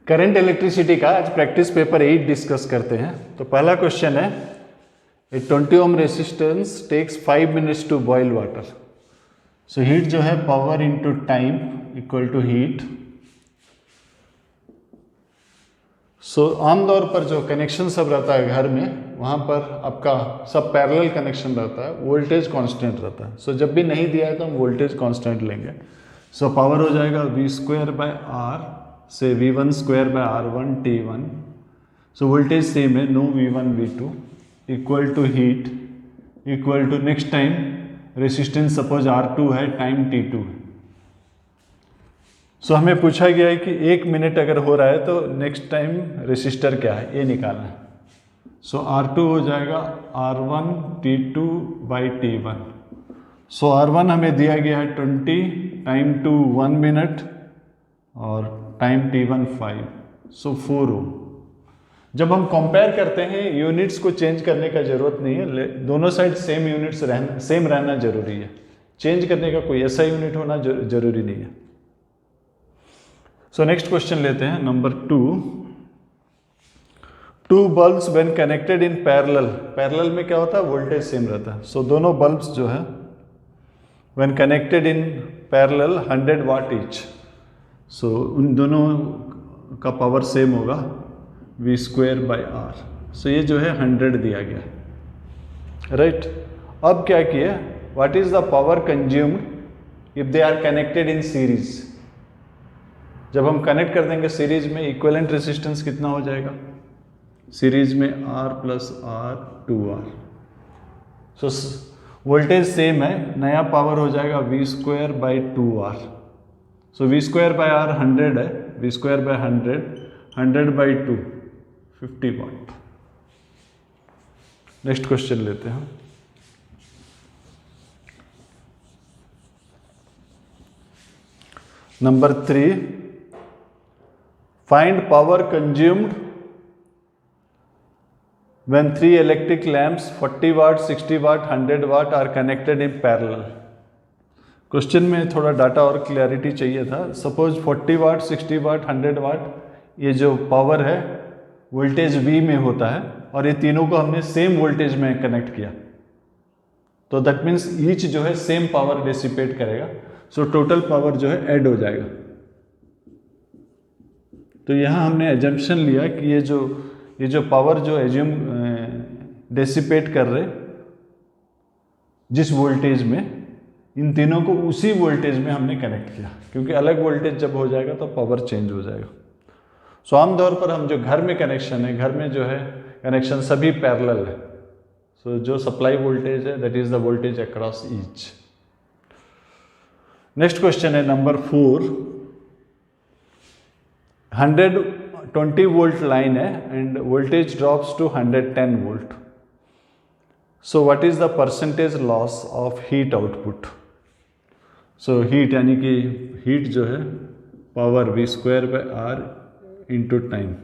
Current electricity का आज practice paper 8 discuss करते हैं। तो पहला क्वेश्चन है, a 20 ohm resistance takes 5 minutes to boil water. So heat जो है power into time equal to heat. So आमतौर पर जो कनेक्शन सब रहता है घर में, वहाँ पर आपका सब पैरेलल कनेक्शन रहता है, वोल्टेज कांस्टेंट रहता है। सो जब भी नहीं दिया है तो हम वोल्टेज कांस्टेंट लेंगे। सो पावर हो जाएगा वी स्क्वायर बाय आर से V1 square by R1 T1। So voltage same है, no V1 V2 equal to heat equal to next time resistance suppose R2 है, टाइम T2 है। सो हमें पूछा गया है कि 1 मिनट अगर हो रहा है तो नेक्स्ट टाइम रेसिस्टर क्या है, ये निकालना है। सो R2 हो जाएगा R1 T2 by T1। So R1 हमें दिया गया है 20, टाइम 2 1 मिनट और टाइम T1 5, सो 4 ओम। जब हम कंपेयर करते हैं यूनिट्स को चेंज करने का जरूरत नहीं है, दोनों साइड सेम यूनिट्स सेम रहना जरूरी है। चेंज करने का कोई ऐसा यूनिट होना जरूरी नहीं है। सो नेक्स्ट क्वेश्चन लेते हैं, नंबर 2। Two bulbs when connected in parallel. Parallel में क्या होता है, वोल्टेज सेम रहता है। सो दोनों बल्ब्स जो है when connected in parallel 100 watt each. So उन दोनों का पावर सेम होगा V square by R. So ये जो है 100 दिया गया है, राइट। अब क्या किया, what is the power consumed if they are connected in series. जब हम कनेक्ट कर देंगे सीरीज में, इक्विवेलेंट रेजिस्टेंस कितना हो जाएगा, सीरीज में R plus R 2R। So voltage same है, नया पावर हो जाएगा V square by 2R। So V square by R 100 है, V square by 100 by 2 50 watt. Next question लेते हैं। नंबर 3, find power consumed when 3 electric lamps 40 watt 60 watt 100 watt are connected in parallel। Question में थोड़ा data और clarity चाहिए था। Suppose 40 वाट 60 वाट 100 वाट, ये जो पावर है वोल्टेज V में होता है और ये तीनों को हमने सेम वोल्टेज में कनेक्ट किया, तो दैट मीन्स ईच जो है सेम पावर डिसिपेट करेगा। सो टोटल पावर जो है ऐड हो जाएगा। तो यहाँ हमने एजम्पशन लिया कि ये जो पावर जो एज्यूम डेसिपेट कर रहे जिस वोल्टेज में, इन तीनों को उसी वोल्टेज में हमने कनेक्ट किया, क्योंकि अलग वोल्टेज जब हो जाएगा तो पावर चेंज हो जाएगा। सो आमतौर पर हम जो घर में कनेक्शन है, घर में जो है कनेक्शन सभी पैरेलल है। सो जो सप्लाई वोल्टेज है that is the voltage across each. Next question है नंबर 4। 120 वोल्ट लाइन है and voltage drops to 110 volt. So what is the percentage loss of heat output. So heat यानी कि heat जो है power V square by R into time.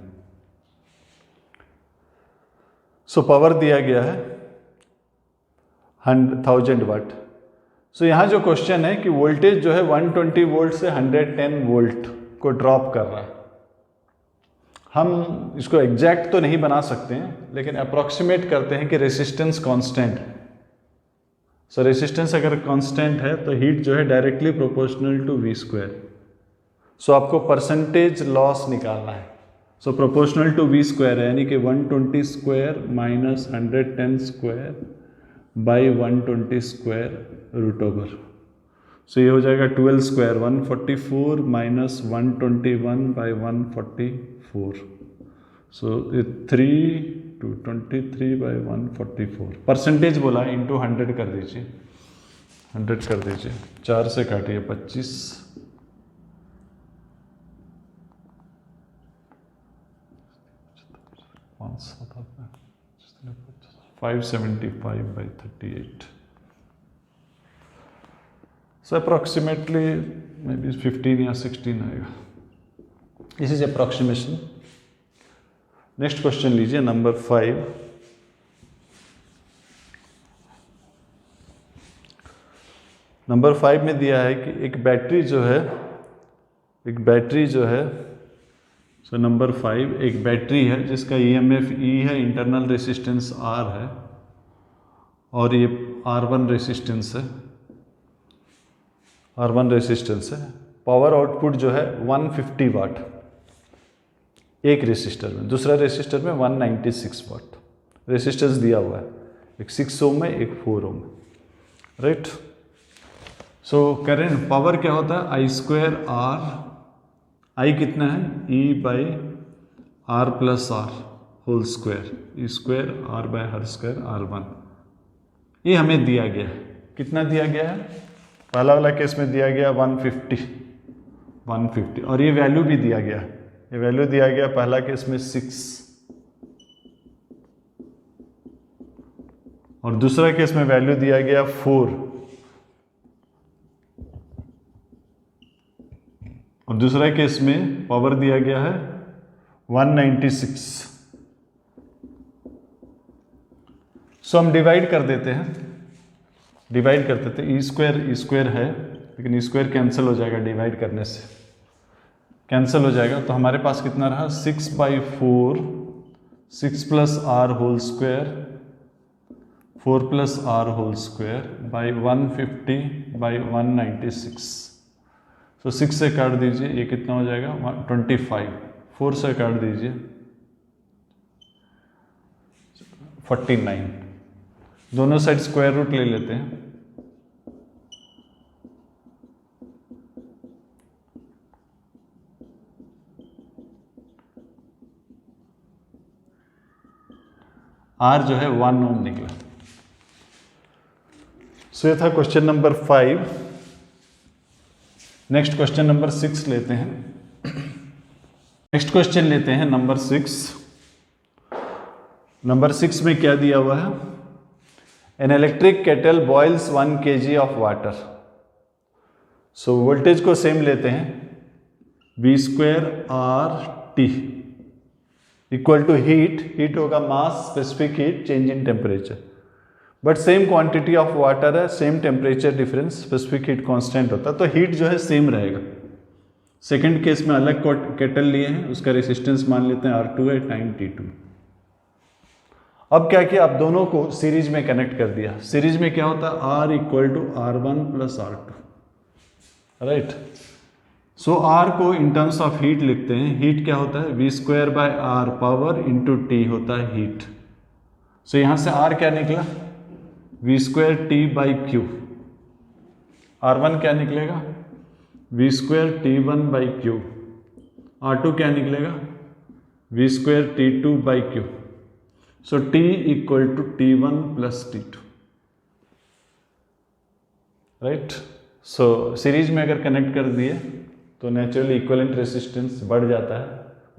So power दिया गया है 1000 वाट। सो यहाँ जो क्वेश्चन है कि वोल्टेज जो है 120 वोल्ट से 110 वोल्ट को ड्रॉप कर रहा है। हम इसको एग्जैक्ट तो नहीं बना सकते हैं, लेकिन अप्रॉक्सीमेट करते हैं कि रेसिस्टेंस कांस्टेंट है। सो रेसिस्टेंस अगर कांस्टेंट है तो हीट जो है directly proportional to V square. So आपको परसेंटेज लॉस निकालना है। So proportional to V square है, यानी कि 120 square minus 110 square by 120 square root over. So ये हो जाएगा 12 स्क्वायर 144 माइनस 121 बाई 144। सो ये 3 to 23 बाई 144। परसेंटेज बोला, इंटू 100 कर दीजिए, 100 कर दीजिए, 4 से काटिए 25, 575 by 38। So approximately may be 15 या 16 आएगा। This is approximation. Next question लीजिए, नंबर 5। नंबर 5 में दिया है कि एक बैटरी जो है सो नंबर 5, एक बैटरी है जिसका EMF E है, इंटरनल रेसिस्टेंस R है और ये R1 रेसिस्टेंस है, R1 रेसिस्टेंस है। पावर आउटपुट जो है 150 वाट एक रेसिस्टर में, दूसरा रेसिस्टर में 196 वाट रेसिस्टेंस दिया हुआ है, एक 6 ओम में, एक 4 ओम में, राइट। सो करंट पावर क्या होता है, आई स्क्वायर आर, आई कितना है, E by R plus R whole square, E square R by हर स्क्वायर R1। ये हमें दिया गया है, कितना दिया गया है, पहला वाला केस में दिया गया 150 और ये वैल्यू भी दिया गया, ये वैल्यू दिया गया पहला केस में 6 और दूसरा केस में वैल्यू दिया गया 4 और दूसरा केस में पावर दिया गया है 196। सो हम डिवाइड कर देते हैं, डिवाइड करते थे, ई स्क्वायर है लेकिन ई स्क्वायर कैंसिल हो जाएगा, डिवाइड करने से कैंसिल हो जाएगा। तो हमारे पास कितना रहा, 6/4, 6 plus R whole square, 4 plus R whole square by 150/196। So 6 से काट दीजिए, ये कितना हो जाएगा 25, 4 से काट दीजिए 49, दोनों साइड स्क्वायर रूट ले लेते हैं। आर जो है 1 ओम निकला। सो ये था question number 5। Next question number 6 लेते हैं। नेक्स्ट क्वेश्चन लेते हैं नंबर 6। नंबर 6 में क्या दिया हुआ है, an electric kettle boils 1 kg of water. So voltage को सेम लेते हैं, V²RT इक्वल टू हीट होगा mass, specific heat, change in temperature, but same quantity of water है, same temperature difference, specific heat constant होता है, तो heat जो है सेम रहेगा। सेकंड केस में अलग केटल लिए हैं, उसका रेसिस्टेंस मान लेते हैं R2 है, टाइम T2। अब क्या किया, आप दोनों को सीरीज में कनेक्ट कर दिया। सीरीज में क्या होता है, R equal to R1 plus R2, right. So R को इन टर्म्स ऑफ हीट लिखते हैं। हीट क्या होता है, V²/R पावर इंटू T होता है हीट। सो यहां से R क्या निकला, V²T/Q। R1 क्या निकलेगा, V²T1/Q। R2 क्या निकलेगा, V²T2/Q। So T equal to T1 plus T2, right. So series में अगर कनेक्ट कर दिए तो नेचुरली इक्विवेलेंट रेसिस्टेंस बढ़ जाता है,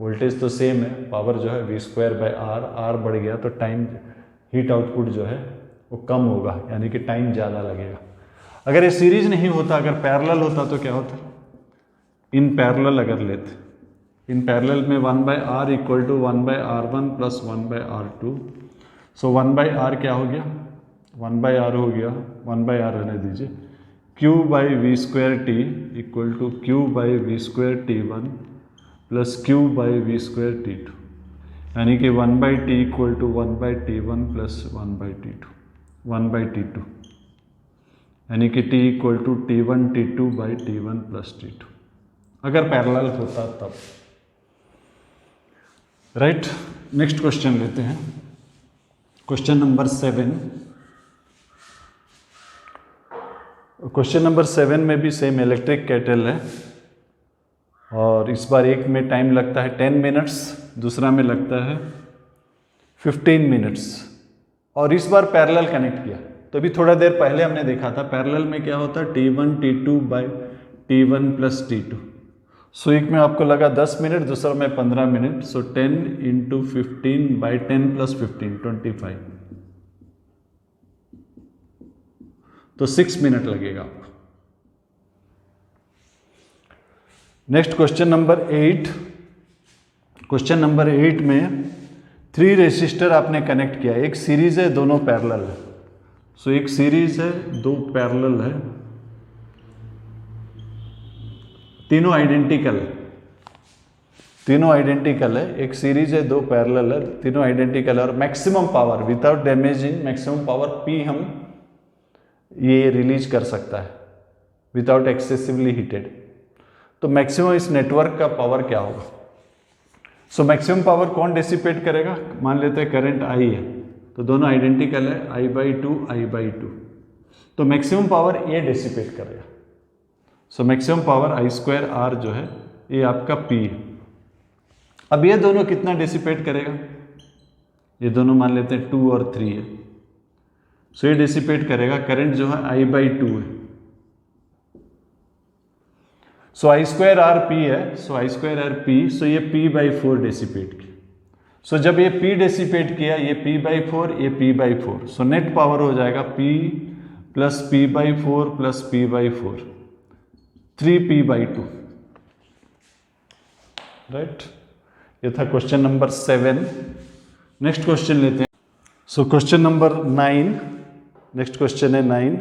वोल्टेज तो सेम है, पावर जो है V²/R, R बढ़ गया तो टाइम हीट आउटपुट जो है वो कम होगा, यानी कि टाइम ज़्यादा लगेगा। अगर ये सीरीज नहीं होता, अगर पैरेलल होता तो क्या होता, इन पैरेलल अगर लेते, इन पैरेलल में 1/R equal to 1/R1 plus 1/R2। So 1/R क्या हो गया, 1/R हो गया, 1/R रहने दीजिए, Q/V²T equal to Q/V²T1 plus Q/V²T2, यानी कि 1/T equal to 1/T1 plus 1/T2, यानी कि T equal to T1 T2/T1 plus T2, अगर पैरेलल होता तब, राइट। नेक्स्ट क्वेश्चन लेते हैं, क्वेश्चन नंबर 7। क्वेश्चन नंबर 7 में भी सेम इलेक्ट्रिक केटल है और इस बार एक में टाइम लगता है 10 मिनट्स, दूसरा में लगता है 15 मिनट्स, और इस बार पैरेलल कनेक्ट किया। तो अभी थोड़ा देर पहले हमने देखा था पैरेलल में क्या होता है, T1 T2/T1 प्लस T2। सो एक में आपको लगा 10 मिनट, दूसरा में 15 मिनट। सो 10 × 15/10 प्लस 15 25, तो 6 मिनट लगेगा आपको। Next question number 8। Question number 8 में 3 रेसिस्टर आपने कनेक्ट किया, एक सीरीज है, दोनों पैरेलल है। सो एक सीरीज है, 2 पैरेलल है, तीनों आइडेंटिकल है। तीनों आइडेंटिकल है, एक सीरीज है, दो पैरेलल है, तीनों आइडेंटिकल है, और maximum power without damaging maximum power P हम ये रिलीज कर सकता है विदाउट एक्सेसिवली हीटेड। तो मैक्सिमम इस नेटवर्क का पावर क्या होगा? सो मैक्सिमम पावर कौन डिसिपेट करेगा? मान लेते हैं करंट I है, तो दोनों आइडेंटिकल है, I/2 I/2, तो मैक्सिमम पावर ये डिसिपेट करेगा। सो मैक्सिमम पावर I²R जो है ये आपका P है। अब ये दोनों कितना डिसिपेट करेगा? ये दोनों मान लेते हैं 2 और 3 है, सो ये डिसिपेट करेगा, करंट जो है I/2 है, सो I²R P है, सो I²R P, सो ये P/4 डिसिपेट किया। सो जब ये P डिसिपेट किया, ये P/4, ये P/4, सो नेट पावर हो जाएगा P plus P/4 plus P/4, 3P/2, right. ये था क्वेश्चन नंबर 7। नेक्स्ट क्वेश्चन लेते हैं। So question number 9, next question है 9।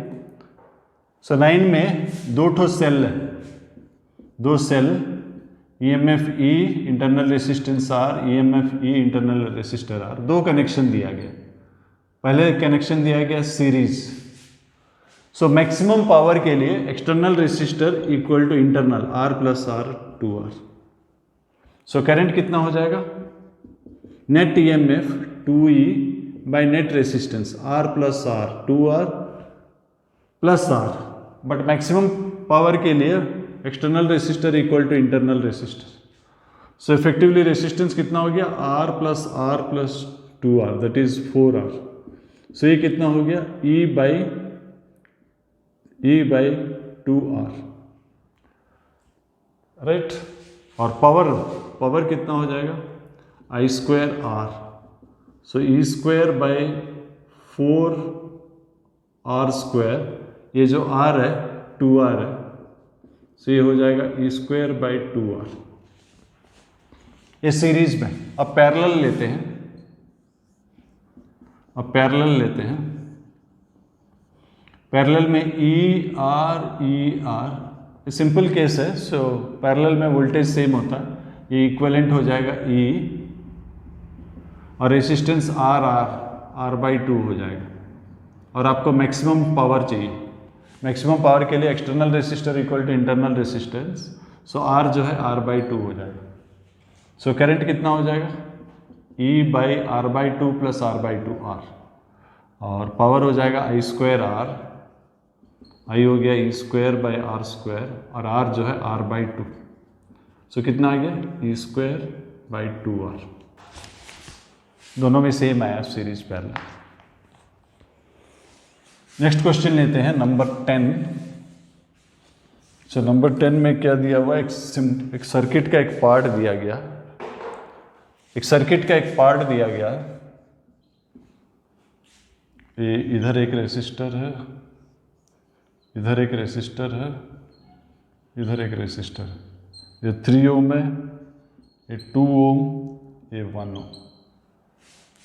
सो 9 में दो ठो सेल है, दो cell, EMF E, internal resistance R, EMF E, internal resistor R, दो कनेक्शन दिया गया। पहले कनेक्शन दिया गया सीरीज। सो मैक्सिमम पावर के लिए external resistor equal to internal R plus R 2R। So current कितना हो जाएगा? Net EMF 2E by net resistance R plus R 2R plus R, but maximum power के लिए external resistor equal to internal resistor. So effectively resistance कितना हो गया? R plus R plus 2R, that is 4R। So ये कितना हो गया? E by 2R, right. और पावर कितना हो जाएगा? I²R, so E² by 4R², ये जो R है 2R है, सो ये हो जाएगा E² बाई 2R, ये सीरीज में। अब पैरेलल लेते हैं, पैरेलल में ER, सिंपल केस है। सो पैरेलल में वोल्टेज सेम होता है, ये इक्विवेलेंट हो जाएगा E, और रेसिस्टेंस R/2 हो जाएगा। और आपको मैक्सिमम पावर चाहिए, मैक्सिमम पावर के लिए external resistor equal to internal resistance, so R जो है R/2 हो जाएगा। सो करंट कितना हो जाएगा? E/R/2 प्लस R/2R, और पावर हो जाएगा I²R, I हो गया E² बाई R², और R जो है R/2, सो कितना आ गया? E² बाई 2R, दोनों में सेम आया, सीरीज पैरेलल। नेक्स्ट क्वेश्चन लेते हैं नंबर 10। सो नंबर 10 में क्या दिया हुआ? एक सर्किट का एक पार्ट दिया गया, ये इधर एक रेसिस्टर है, इधर एक रेसिस्टर है, इधर एक रेसिस्टर है, ये 3 ओम है, ये 2 ओम, ये 1 ओम,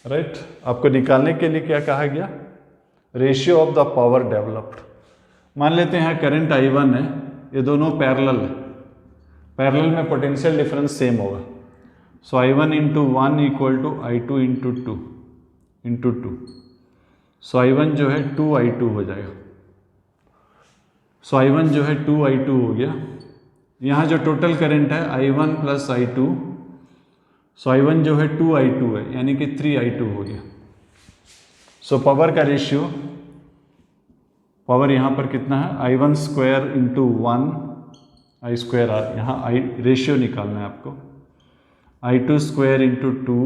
राइट। आपको निकालने के लिए क्या कहा गया? Ratio of the power developed. मान लेते हैं करंट I1 है, ये दोनों पैरेलल है, पैरेलल में पोटेंशियल डिफरेंस सेम होगा। So I1 into 1 equal to I2 into 2, so I1 जो है 2I2 हो जाएगा। सो I1 जो है 2I2 हो गया। यहाँ जो टोटल करंट है I1 प्लस I2, सो I1 जो है 2I2 है, यानी कि 3I2 हो गया। सो पावर का रेशियो, पावर यहाँ पर कितना है? I1² इंटू 1 I²R, यहाँ रेशियो निकालना है आपको। I2² इंटू 2,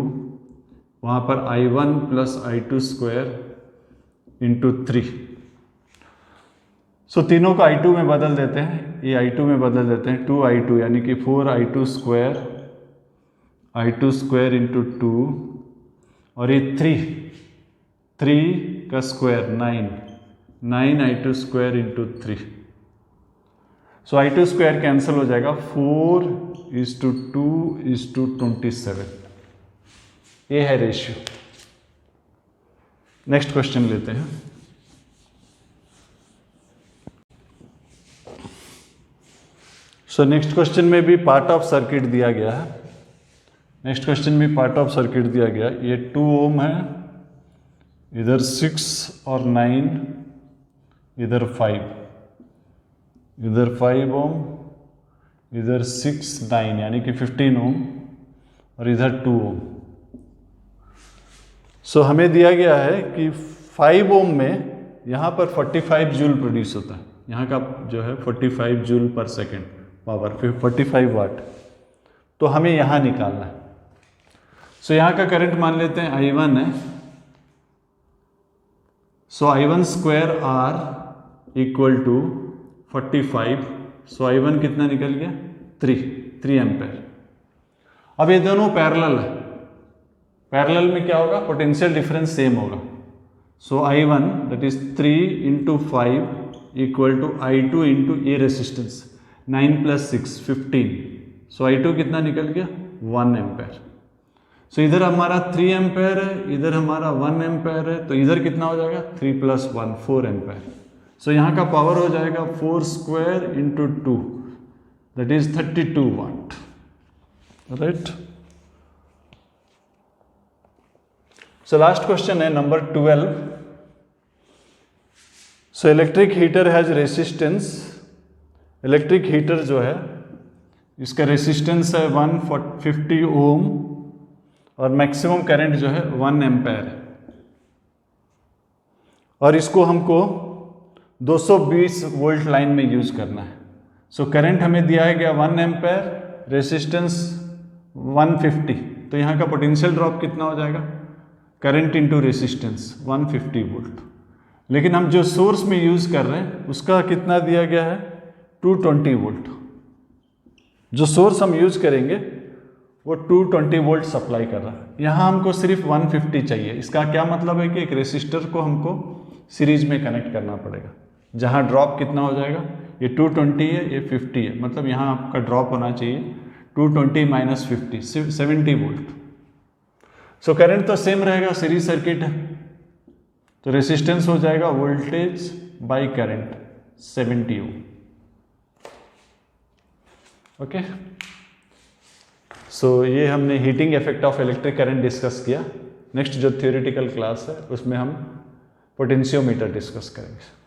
वहाँ पर I1 प्लस I2² इंटू 3। सो तीनों को I2 में बदल देते हैं, ये I2 में बदल देते हैं, 2I2 यानी कि 4I2² इंटू 2, और ये 3 का स्क्वायर 9I2² इंटू 3। सो I2² कैंसिल हो जाएगा, 4:2:27, ये है रेशियो। नेक्स्ट क्वेश्चन लेते हैं। सो नेक्स्ट क्वेश्चन में भी पार्ट ऑफ सर्किट दिया गया है। नेक्स्ट क्वेश्चन में पार्ट ऑफ सर्किट दिया गया, ये 2 ओम है, इधर 6 और 9, इधर 5, इधर 5 ओम, इधर 6 9 यानी कि 15 ओम और इधर 2 ओम। सो हमें दिया गया है कि 5 ओम में यहाँ पर 45 जूल प्रोड्यूस होता है, यहाँ का जो है 45 जूल पर सेकेंड पावर, फिर 45 वाट, तो हमें यहाँ निकालना है। सो यहाँ का करंट मान लेते हैं I1 है, so I1 square R equal to 45, so I1 कितना निकल गया 3 एम्पेयर। अब ये दोनों पैरेलल है, पैरेलल में क्या होगा, पोटेंशियल डिफरेंस सेम होगा। So I1 that is 3 into 5 equal to I2 into ये रेसिस्टेंस 9 + 6 15, सो I2 कितना निकल गया 1 एम्पेयर। सो इधर हमारा 3 एम्पेयर है, इधर हमारा 1 एम्पेयर है, तो इधर कितना हो जाएगा 3 + 1 4 एम्पेयर। सो यहाँ का पावर हो जाएगा 4 square into 2 that is 32 watt, right. So last question है number 12। So electric heater has resistance, electric heater जो है इसका रेसिस्टेंस है 150 ओम और मैक्सिमम करंट जो है 1 एम्पेयर है, और इसको हमको 220 वोल्ट लाइन में यूज करना है। सो करंट हमें दिया है गया 1 एम्पेयर, रेसिस्टेंस 150, तो यहाँ का पोटेंशियल ड्रॉप कितना हो जाएगा, करंट इंटू रेसिस्टेंस 150 वोल्ट। लेकिन हम जो सोर्स में यूज कर रहे हैं उसका कितना दिया गया है 220 वोल्ट। जो सोर्स हम यूज करेंगे वो 220 वोल्ट सप्लाई कर रहा है, यहाँ हमको सिर्फ 150 चाहिए। इसका क्या मतलब है कि एक रेसिस्टर को हमको सीरीज में कनेक्ट करना पड़ेगा, जहाँ ड्रॉप कितना हो जाएगा, ये 220 है, ये 50 है, मतलब यहाँ आपका ड्रॉप होना चाहिए 220 - 50 70 वोल्ट। सो करंट तो सेम रहेगा, सीरीज सर्किट है, तो रेसिस्टेंस हो जाएगा voltage by current 70 ohm. Okay, so ये हमने heating effect of electric current discuss किया। नेक्स्ट जो थ्योरेटिकल क्लास है उसमें हम पोटेंशियोमीटर डिस्कस करेंगे।